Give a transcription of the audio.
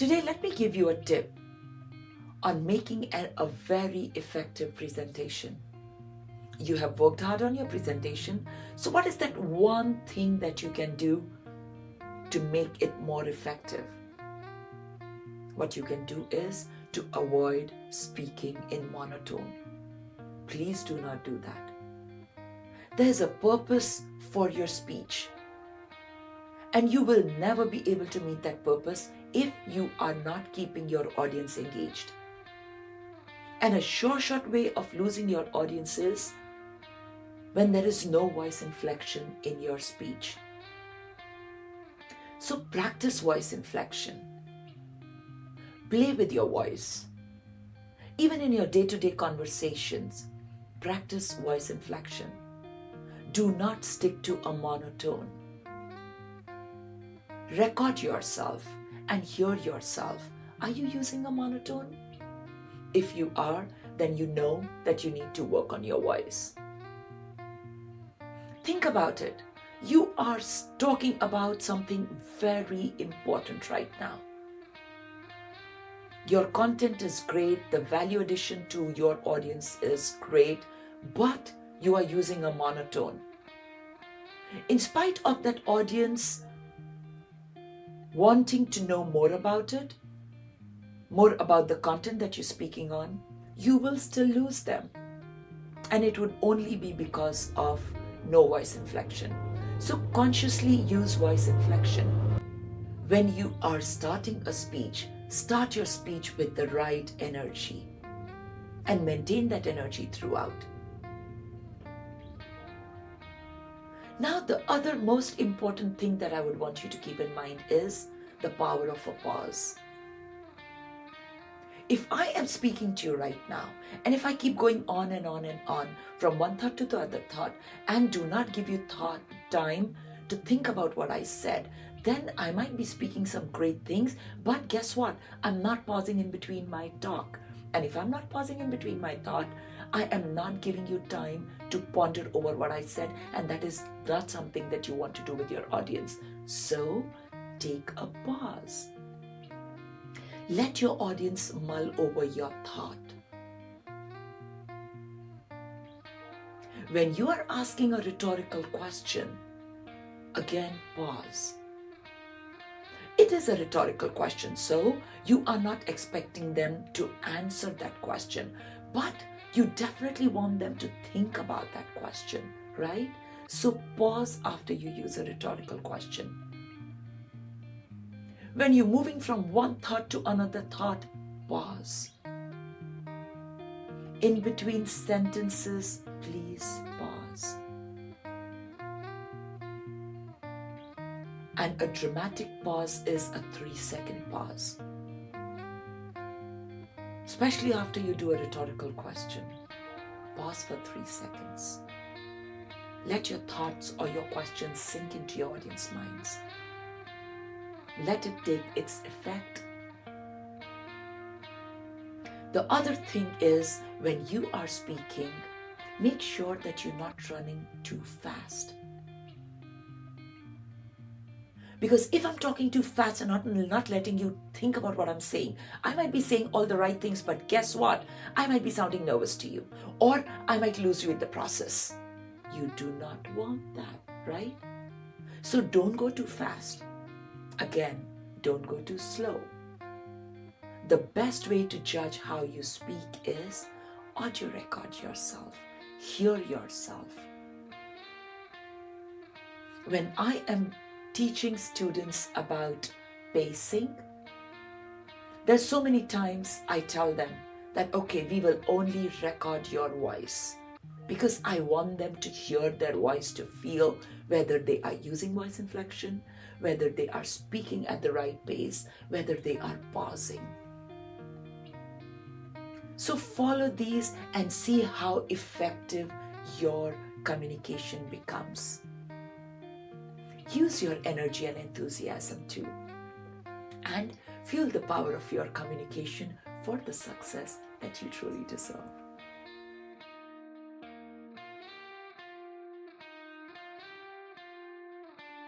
Today, let me give you a tip on making a very effective presentation. You have worked hard on your presentation. So what is that one thing that you can do to make it more effective? What you can do is to avoid speaking in monotone. Please do not do that. There's a purpose for your speech, and you will never be able to meet that purpose if you are not keeping your audience engaged. And a short way of losing your audience is when there is no voice inflection in your speech. So practice voice inflection. Play with your voice. Even in your day-to-day conversations, practice voice inflection. Do not stick to a monotone. Record yourself and hear yourself. Are you using a monotone? If you are, then you know that you need to work on your voice. Think about it. You are talking about something very important right now. Your content is great, the value addition to your audience is great, but you are using a monotone. In spite of that audience wanting to know more about it, more about the content that you're speaking on, you will still lose them. And it would only be because of no voice inflection. So consciously use voice inflection. When you are starting a speech, start your speech with the right energy and maintain that energy throughout. Now, the other most important thing that I would want you to keep in mind is the power of a pause. If I am speaking to you right now, and if I keep going on and on and on from one thought to the other thought and do not give you time to think about what I said, then I might be speaking some great things, but guess what? I'm not pausing in between my talk. And if I'm not pausing in between my thought, I am not giving you time to ponder over what I said, and that is not something that you want to do with your audience. So take a pause. Let your audience mull over your thought. When you are asking a rhetorical question, again, pause. It is a rhetorical question, so you are not expecting them to answer that question, but you definitely want them to think about that question, right? So pause after you use a rhetorical question. When you're moving from one thought to another thought, pause. In between sentences, please pause. And a dramatic pause is a 3-second pause. Especially after you do a rhetorical question. Pause for 3 seconds. Let your thoughts or your questions sink into your audience minds. Let it take its effect. The other thing is, when you are speaking, make sure that you're not running too fast. Because if I'm talking too fast and not letting you think about what I'm saying, I might be saying all the right things, but guess what? I might be sounding nervous to you, or I might lose you in the process. You do not want that, right? So don't go too fast. Again, don't go too slow. The best way to judge how you speak is audio record yourself, hear yourself. When I am teaching students about pacing, there's so many times I tell them that, okay, we will only record your voice, because I want them to hear their voice, to feel whether they are using voice inflection, whether they are speaking at the right pace, whether they are pausing. So follow these and see how effective your communication becomes. Use your energy and enthusiasm too, and feel the power of your communication for the success that you truly deserve.